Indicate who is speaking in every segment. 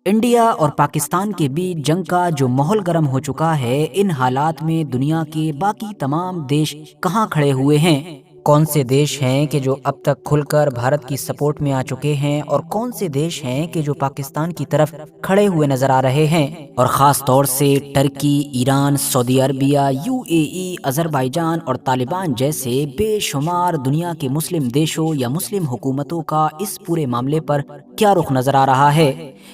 Speaker 1: India اور پاکستان کے بیچ جنگ کا جو ماحول گرم ہو چکا ہے، ان حالات میں دنیا کے باقی تمام دیش کہاں کھڑے ہوئے ہیں؟ کون سے دیش ہیں کہ جو اب تک کھل کر بھارت کی سپورٹ میں آ چکے ہیں، اور کون سے دیش ہیں کہ جو پاکستان کی طرف کھڑے ہوئے نظر آ رہے ہیں؟ اور خاص طور سے ٹرکی، ایران، سعودی عربیہ، UAE، آذربائیجان اور طالبان جیسے بے شمار دنیا کے مسلم دیشوں یا مسلم حکومتوں کا اس پورے معاملے پر کیا رخ نظر آ رہا ہے؟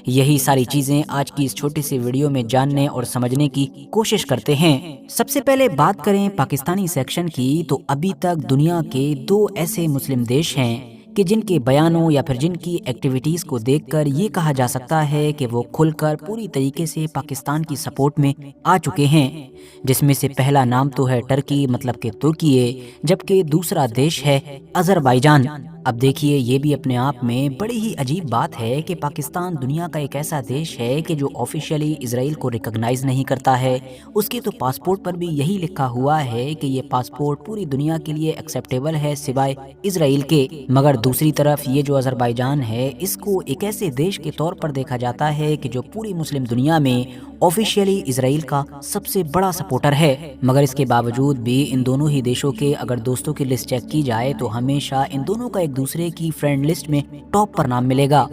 Speaker 1: یہی ساری چیزیں آج کی اس چھوٹی سی ویڈیو میں جاننے اور سمجھنے کی کوشش کرتے ہیں۔ سب سے پہلے بات کریں پاکستانی سیکشن کی، تو ابھی تک دنیا کے 2 ایسے مسلم دیش ہیں کہ جن کے بیانوں یا پھر جن کی ایکٹیویٹیز کو دیکھ کر یہ کہا جا سکتا ہے کہ وہ کھل کر پوری طریقے سے پاکستان کی سپورٹ میں آ چکے ہیں، جس میں سے پہلا نام تو ہے ٹرکی، مطلب کہ ترکی، جبکہ دوسرا دیش ہے آذربائیجان۔ اب دیکھیے، یہ بھی اپنے آپ میں بڑی ہی عجیب بات ہے کہ پاکستان دنیا کا ایک ایسا دیش ہے کہ جو آفیشیلی اسرائیل کو ریکگنائز نہیں کرتا ہے۔ اس کے تو پاسپورٹ پر بھی یہی لکھا ہوا ہے کہ یہ پاسپورٹ پوری دنیا کے لیے ایکسیپٹیبل ہے سوائے اسرائیل کے، مگر دوسری طرف یہ جو آذربائیجان ہے، اس کو ایک ایسے دیش کے طور پر دیکھا جاتا ہے کہ جو پوری مسلم دنیا میں آفیشیلی اسرائیل کا سب سے بڑا سپورٹر ہے۔ مگر اس کے باوجود بھی ان دونوں ہی دیشوں کے اگر دوستوں کی لسٹ چیک کی جائے تو ہمیشہ ان دونوں کا ایک دوسرے کی فرینڈ لسٹ میں ٹاپ پر نام ملے گا۔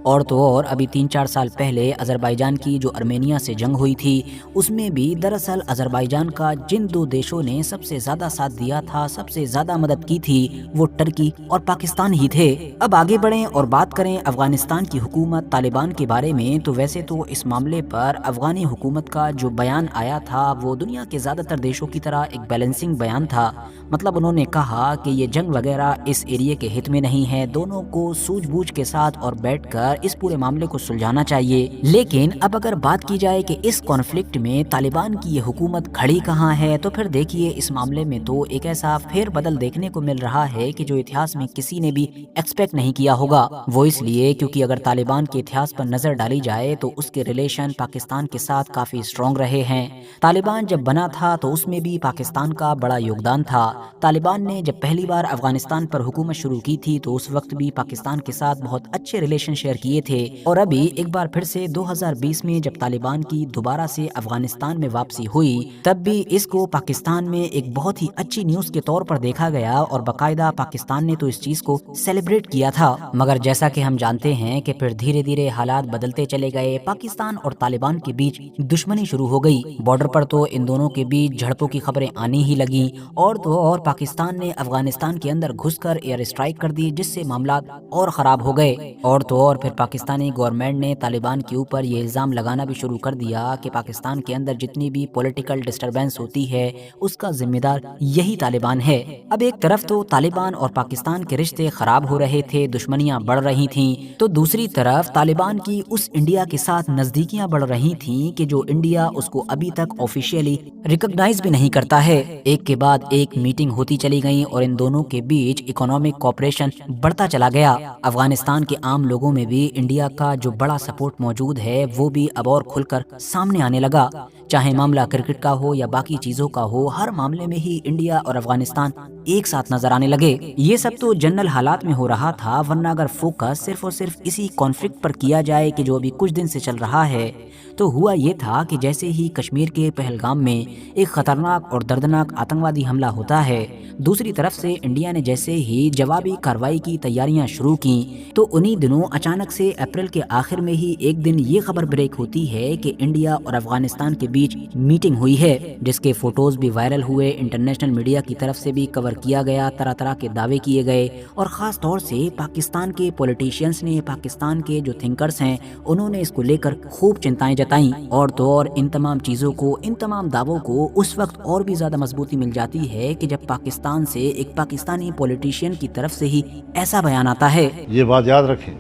Speaker 1: اور تو اور ابھی 3-4 سال پہلے آذربائیجان کی جو ارمینیا سے جنگ ہوئی تھی، اس میں بھی دراصل آذربائیجان کا جن 2 دیشوں نے سب سے زیادہ ساتھ دیا تھا، سب سے زیادہ مدد کی تھی، وہ ٹرکی اور پاکستان ہی تھے۔ اب آگے بڑھیں اور بات کریں افغانستان کی حکومت طالبان کے بارے میں، تو ویسے تو اس معاملے پر افغانی حکومت کا جو بیان آیا تھا وہ دنیا کے زیادہ تر دیشوں کی طرح ایک بیلنسنگ بیان تھا۔ مطلب انہوں نے کہا کہ یہ جنگ وغیرہ اس ایریے کے ہت میں نہیں ہے، دونوں کو سوجھ بوجھ کے ساتھ اور بیٹھ کر اس پورے معاملے کو سلجھانا چاہیے۔ لیکن اب اگر بات کی جائے کہ اس کانفلکٹ میں طالبان کی یہ حکومت کھڑی کہاں ہے، تو پھر دیکھیے اس معاملے میں تو ایک ایسا پھیر بدل دیکھنے کو مل رہا ہے کہ جو اتہاس میں کسی نے بھی ایکسپیکٹ نہیں کیا ہوگا۔ وہ اس لیے کیونکہ اگر طالبان کے اتہاس پر نظر ڈالی جائے تو اس کے ریلیشن پاکستان کے ساتھ کافی اسٹرانگ رہے ہیں۔ طالبان جب بنا تھا تو اس میں بھی پاکستان کا بڑا یوگدان تھا۔ طالبان نے جب پہلی بار افغانستان پر حکومت شروع کی تھی تو اس وقت بھی پاکستان کے ساتھ بہت اچھے ریلیشن شیئر کیے تھے، اور ابھی ایک بار پھر سے 2020 میں جب طالبان کی دوبارہ سے افغانستان میں واپسی ہوئی، تب بھی اس کو پاکستان میں ایک بہت ہی اچھی نیوز کے طور پر دیکھا گیا، اور باقاعدہ پاکستان نے تو اس چیز کو سیلیبریٹ کیا تھا۔ مگر جیسا کہ ہم جانتے ہیں کہ پھر دھیرے دھیرے حالات بدلتے چلے گئے، پاکستان اور طالبان کے بیچ دشمنی شروع ہو گئی، بارڈر پر تو ان دونوں کے بیچ جھڑپوں کی خبریں آنی ہی لگیں، اور تو اور پاکستان نے افغانستان کے اندر گھس کر ایئر اسٹرائک کر دی، جس سے معاملات اور خراب ہو گئے۔ اور تو اور پھر پاکستانی گورنمنٹ نے طالبان کے اوپر یہ الزام لگانا بھی شروع کر دیا کہ پاکستان کے اندر جتنی بھی پولیٹیکل ڈسٹربنس ہوتی ہے اس کا ذمہ دار یہی طالبان ہے۔ اب ایک طرف تو طالبان اور پاکستان کے رشتے خراب ہو رہے تھے، دشمنیاں بڑھ رہی تھیں، تو دوسری طرف طالبان کی اس انڈیا کے ساتھ نزدیکیاں بڑھ رہی تھیں کہ جو انڈیا اس کو ابھی تک آفیشیلی ریکگنائز بھی نہیں کرتا ہے۔ ایک کے بعد ایک میٹنگ ہوتی چلی گئی اور ان دونوں کے بیچ اکنامک کوآپریشن بڑھتا چلا گیا۔ افغانستان کے عام لوگوں میں بھی انڈیا کا جو بڑا سپورٹ موجود ہے وہ بھی اب اور کھل کر سامنے آنے لگا، چاہے معاملہ کرکٹ کا ہو یا باقی چیزوں کا ہو، ہر معاملے میں ہی انڈیا اور افغانستان ایک ساتھ نظر آنے لگے۔ یہ سب تو جنرل حالات میں ہو رہا تھا، ورنہ اگر فوکس صرف اور صرف اسی کانفلکٹ پر کیا جائے کہ جو ابھی کچھ دن سے چل رہا ہے، تو ہوا یہ تھا کہ جیسے ہی کشمیر کے پہلگام میں ایک خطرناک اور دردناک آتنکوادی حملہ ہوتا ہے، دوسری طرف سے انڈیا نے جیسے ہی جوابی کارروائی کی تیاریاں شروع کی، تو انہی دنوں اچانک سے اپریل کے آخر میں ہی ایک دن یہ خبر بریک ہوتی ہے کہ انڈیا اور افغانستان کے بیچ میٹنگ ہوئی ہے، جس کے فوٹوز بھی وائرل ہوئے، انٹرنیشنل میڈیا کی طرف سے بھی کور کیا گیا، طرح طرح کے دعوے کیے گئے، اور خاص طور سے پاکستان کے پولیٹیشینز نے، پاکستان کے جو تھنکرز ہیں، انہوں نے اس کو لے کر خوب چنتائیں جتائیں، اور تو اور ان تمام چیزوں کو، ان تمام دعووں کو اس وقت اور بھی زیادہ مضبوطی مل جاتی ہے کہ جب پاکستان سے ایک پاکستانی پولیٹیشین کی طرف سے ہی ایسا بیان آتا ہے۔
Speaker 2: یہ بات یاد رکھیں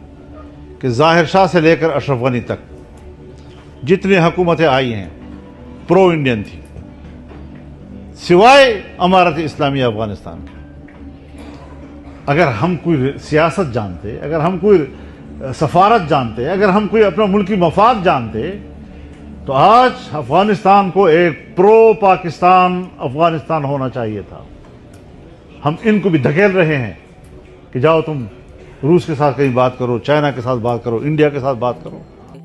Speaker 2: کہ ظاہر شاہ سے لے کر اشرف غنی تک جتنی حکومتیں آئی ہیں پرو انڈین تھی، سوائے امارت اسلامی افغانستان کے۔ اگر ہم کوئی سیاست جانتے، اگر ہم کوئی سفارت جانتے، اگر ہم کوئی اپنا ملکی مفاد جانتے، تو آج افغانستان کو ایک پرو پاکستان افغانستان ہونا چاہیے تھا۔ ہم ان کو بھی دھکیل رہے ہیں کہ جاؤ تم روس کے ساتھ کہیں بات کرو، چائنا کے ساتھ بات کرو، انڈیا کے ساتھ بات کرو۔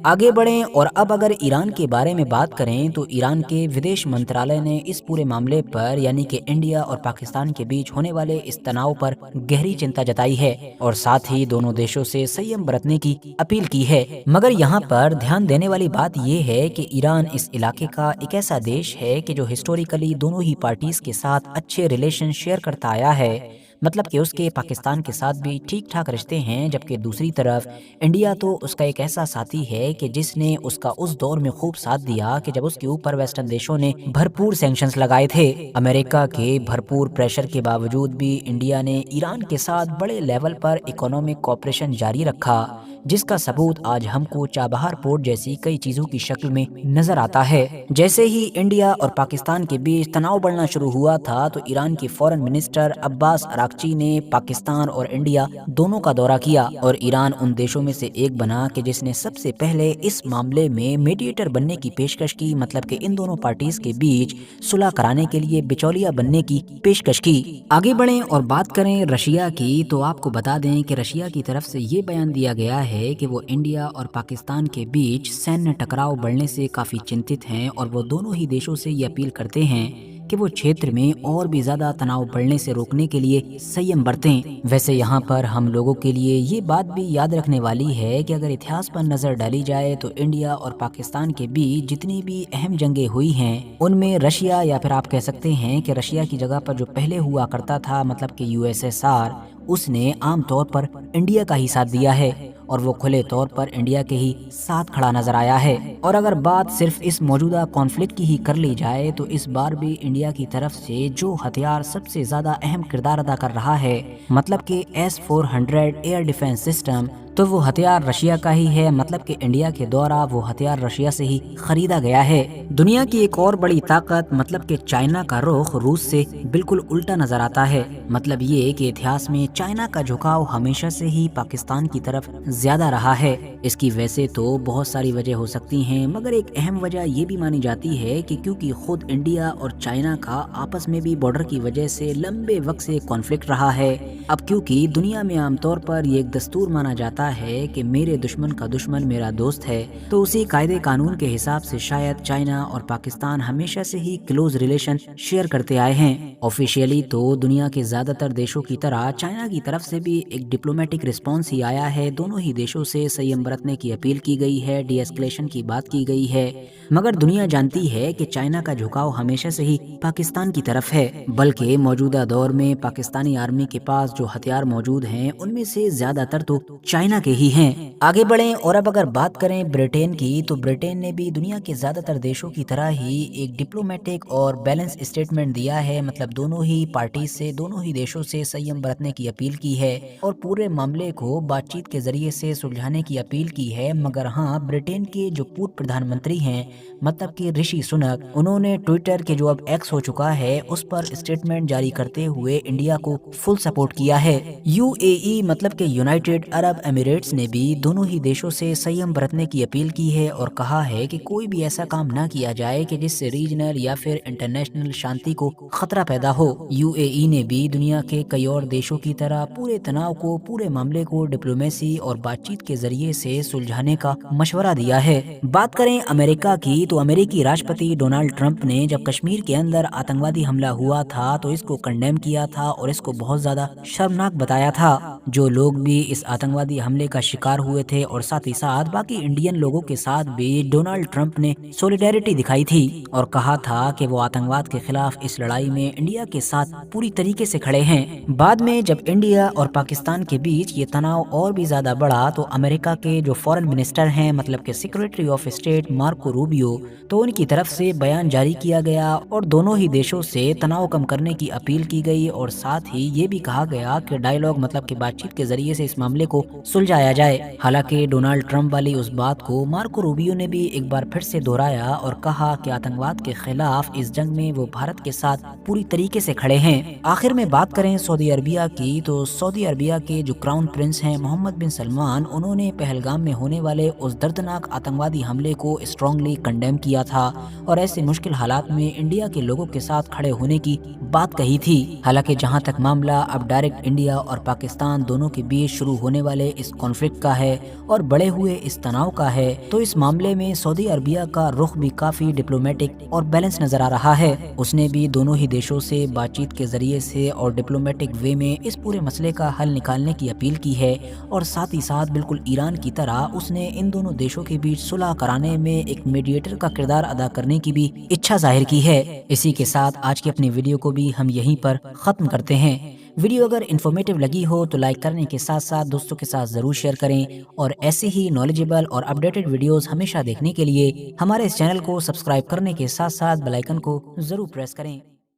Speaker 1: آگے بڑھیں اور اب اگر ایران کے بارے میں بات کریں تو ایران کے ودیش منترالیہ نے اس پورے معاملے پر یعنی کہ انڈیا اور پاکستان کے بیچ ہونے والے اس تناؤ پر گہری چنتا جتائی ہے اور ساتھ ہی دونوں دیشوں سے سیم برتنے کی اپیل کی ہے۔ مگر یہاں پر دھیان دینے والی بات یہ ہے کہ ایران اس علاقے کا ایک ایسا دیش ہے کہ جو ہسٹوریکلی دونوں ہی پارٹیز کے ساتھ اچھے ریلیشن شیئر کرتا آیا ہے، مطلب کہ اس کے پاکستان کے ساتھ بھی ٹھیک ٹھاک رشتے ہیں، جبکہ دوسری طرف انڈیا تو اس کا ایک ایسا ساتھی ہے کہ جس نے اس کا اس دور میں خوب ساتھ دیا کہ جب اس کے اوپر ویسٹرن دیشوں نے بھرپور سینکشنز لگائے تھے۔ امریکہ کے بھرپور پریشر کے باوجود بھی انڈیا نے ایران کے ساتھ بڑے لیول پر اکنامک کوآپریشن جاری رکھا، جس کا ثبوت آج ہم کو چابہار پورٹ جیسی کئی چیزوں کی شکل میں نظر آتا ہے۔ جیسے ہی انڈیا اور پاکستان کے بیچ تناؤ بڑھنا شروع ہوا تھا تو ایران کے فورن منسٹر عباس اراغچی نے پاکستان اور انڈیا دونوں کا دورہ کیا اور ایران ان دیشوں میں سے ایک بنا کہ جس نے سب سے پہلے اس معاملے میں میڈیٹر بننے کی پیشکش کی، مطلب کہ ان دونوں پارٹیز کے بیچ صلح کرانے کے لیے بچولیا بننے کی پیشکش کی۔ آگے بڑھیں اور بات کریں رشیا کی تو آپ کو بتا دیں کہ رشیا کی طرف سے یہ بیان دیا گیا ہے کہ وہ انڈیا اور پاکستان کے بیچ سینیہ ٹکراؤ بڑھنے سے کافی چنتت ہیں اور وہ دونوں ہی دیشوں سے یہ اپیل کرتے ہیں کہ وہ چھیتر میں اور بھی زیادہ تناؤ بڑھنے سے روکنے کے لیے سیم برتیں۔ ویسے یہاں پر ہم لوگوں کے لیے یہ بات بھی یاد رکھنے والی ہے کہ اگر اتہاس پر نظر ڈالی جائے تو انڈیا اور پاکستان کے بیچ جتنی بھی اہم جنگیں ہوئی ہیں ان میں رشیا یا پھر آپ کہہ سکتے ہیں کہ رشیا کی جگہ پر جو پہلے ہوا کرتا تھا مطلب کہ USSR، اس نے عام طور پر انڈیا کا ہی ساتھ دیا ہے اور وہ کھلے طور پر انڈیا کے ہی ساتھ کھڑا نظر آیا ہے۔ اور اگر بات صرف اس موجودہ کانفلکٹ کی ہی کر لی جائے تو اس بار بھی انڈیا کی طرف سے جو ہتھیار سب سے زیادہ اہم کردار ادا کر رہا ہے مطلب کہ S-400 ایئر ڈیفنس سسٹم، تو وہ ہتھیار رشیا کا ہی ہے، مطلب کہ انڈیا کے دورہ وہ ہتھیار رشیا سے ہی خریدا گیا ہے۔ دنیا کی ایک اور بڑی طاقت مطلب کہ چائنا کا رخ روس سے بالکل الٹا نظر آتا ہے، مطلب یہ کہ اتہاس میں چائنا کا جھکاؤ ہمیشہ سے ہی پاکستان کی طرف زیادہ رہا ہے۔ اس کی ویسے تو بہت ساری وجہ ہو سکتی ہیں مگر ایک اہم وجہ یہ بھی مانی جاتی ہے کہ کیونکہ خود انڈیا اور چائنا کا آپس میں بھی بارڈر کی وجہ سے لمبے وقت سے کانفلکٹ رہا ہے۔ اب کیونکہ دنیا میں عام طور پر یہ ایک دستور مانا جاتا ہے کہ میرے دشمن کا دشمن میرا دوست ہے، تو اسی قاعدے قانون کے حساب سے شاید چائنا اور پاکستان ہمیشہ سے ہی کلوز ریلیشن شیئر کرتے آئے ہیں۔ آفیشیلی تو دنیا کے زیادہ تر دیشوں کی طرح چائنا کی طرف سے بھی ایک ڈپلومیٹک رسپانس ہی آیا ہے، دونوں ہی دیشوں سے سیم برتنے کی اپیل کی گئی ہے، ڈی ایسکلیشن کی بات کی گئی ہے، مگر دنیا جانتی ہے کہ چائنا کا جھکاؤ ہمیشہ سے ہی پاکستان کی طرف ہے، بلکہ موجودہ دور میں پاکستانی آرمی کے پاس جو ہتھیار موجود ہیں ان میں سے زیادہ تر تو چائنا کے ہی ہیں۔ آگے بڑھیں اور اب اگر بات کریں برٹین کی تو برٹین نے بھی دنیا کے زیادہ تر دیشوں کی طرح ہی ایک ڈپلومیٹک اور بیلنس اسٹیٹمنٹ دیا ہے، مطلب دونوں ہی پارٹیز سے دونوں ہی دیشوں سے سیم برتنے کی اپیل کی ہے اور پورے معاملے کو بات چیت کے ذریعے سے سلجھانے کی اپیل کی ہے۔ مگر ہاں، برٹین کے جو پورو پردھان منتری ہیں مطلب کہ رشی سنک، انہوں نے ٹویٹر کے جو اب ایکس ہو چکا ہے اس پر اسٹیٹمنٹ جاری کرتے ہوئے انڈیا کو فل سپورٹ کیا ہے۔ UAE مطلب کہ یونائٹڈ عرب ایمریٹس نے بھی دونوں ہی دیشوں سے سیم برتنے کی اپیل کی ہے اور کہا ہے کہ کوئی بھی ایسا کام نہ کیا جائے کہ جس سے ریجنل یا پھر انٹرنیشنل شانتی کو خطرہ پیدا ہو۔ UAE نے بھی دنیا کے کئی اور دیشوں کی طرح پورے تناؤ کو، پورے معاملے کو ڈپلومیسی اور بات چیت کے ذریعے سے سلجھانے کا مشورہ دیا ہے۔ بات کریں امریکہ کی تو امریکی راشٹرپتی ڈونلڈ ٹرمپ نے جب کشمیر کے اندر آتنکوادی حملہ ہوا تھا تو اس کو کنڈیم کیا تھا اور اس کو بہت زیادہ شرمناک بتایا تھا۔ جو لوگ بھی اس آتنکوادی حملے کا شکار ہوئے تھے اور ساتھ ہی ساتھ باقی انڈین لوگوں کے ساتھ بھی ڈونلڈ ٹرمپ نے سولیڈیرٹی دکھائی تھی اور کہا تھا کہ وہ آتنکواد کے خلاف اس لڑائی میں انڈیا کے ساتھ پوری طریقے سے کھڑے ہیں۔ بعد میں جب انڈیا اور پاکستان کے بیچ یہ تناؤ اور بھی زیادہ بڑھا تو امریکہ کے جو فورن منسٹر ہیں مطلب کہ secretary of state Marco Rubio, تو ان کی طرف سے بیان جاری کیا گیا اور دونوں ہی دیشوں سے تناؤ کم کرنے کی اپیل کی گئی اور ساتھ ہی یہ بھی کہا گیا کہ ڈائیلاگ مطلب کہ بات چیت کے ذریعے سے اس معاملے کو سلجھایا جائے۔ حالانکہ ڈونلڈ ٹرمپ والی اس بات کو مارکو روبیو نے بھی ایک بار پھر سے دہرایا اور کہا کہ آتنکواد کے خلاف اس جنگ میں وہ بھارت کے ساتھ پوری طریقے سے کھڑے ہیں۔ آخر میں بات کریں سعودی عربیہ کی تو سعودی عربیہ کے جو کراؤن پرنس ہیں محمد بن سلمان، انہوں نے پہلگام میں ہونے والے اس دردناک آتنکوادی حملے کو اسٹرانگلی کنڈیم کیا تھا اور ایسے مشکل حالات میں انڈیا کے لوگوں کے ساتھ کھڑے ہونے کی بات کہی تھی۔ حالانکہ جہاں تک معاملہ اب ڈائریکٹ انڈیا اور پاکستان دونوں کے بیچ شروع ہونے والے اس اس کانفلکٹ کا ہے اور بڑھے ہوئے اس تناؤ کا ہے تو اس معاملے میں سعودی عربیہ کا رخ بھی کافی ڈپلومیٹک اور بیلنس نظر آ رہا ہے۔ اس نے بھی دونوں ہی دیشوں سے بات چیت کے ذریعے سے اور ڈپلومیٹک وے میں اس پورے مسئلے کا حل نکالنے کی اپیل کی ہے، اور ساتھ ہی ساتھ بالکل ایران کی طرح اس نے ان دونوں دیشوں کے بیچ صلح کرانے میں ایک میڈیٹر کا کردار ادا کرنے کی بھی اچھا ظاہر کی ہے۔ اسی کے ساتھ آج کی اپنی ویڈیو کو بھی ہم یہیں پر ختم کرتے ہیں۔ ویڈیو اگر انفارمیٹیو لگی ہو تو لائک کرنے کے ساتھ ساتھ دوستوں کے ساتھ ضرور شیئر کریں، اور ایسے ہی نالجیبل اور اپڈیٹڈ ویڈیوز ہمیشہ دیکھنے کے لیے ہمارے اس چینل کو سبسکرائب کرنے کے ساتھ ساتھ بیل آئیکن کو ضرور پریس کریں۔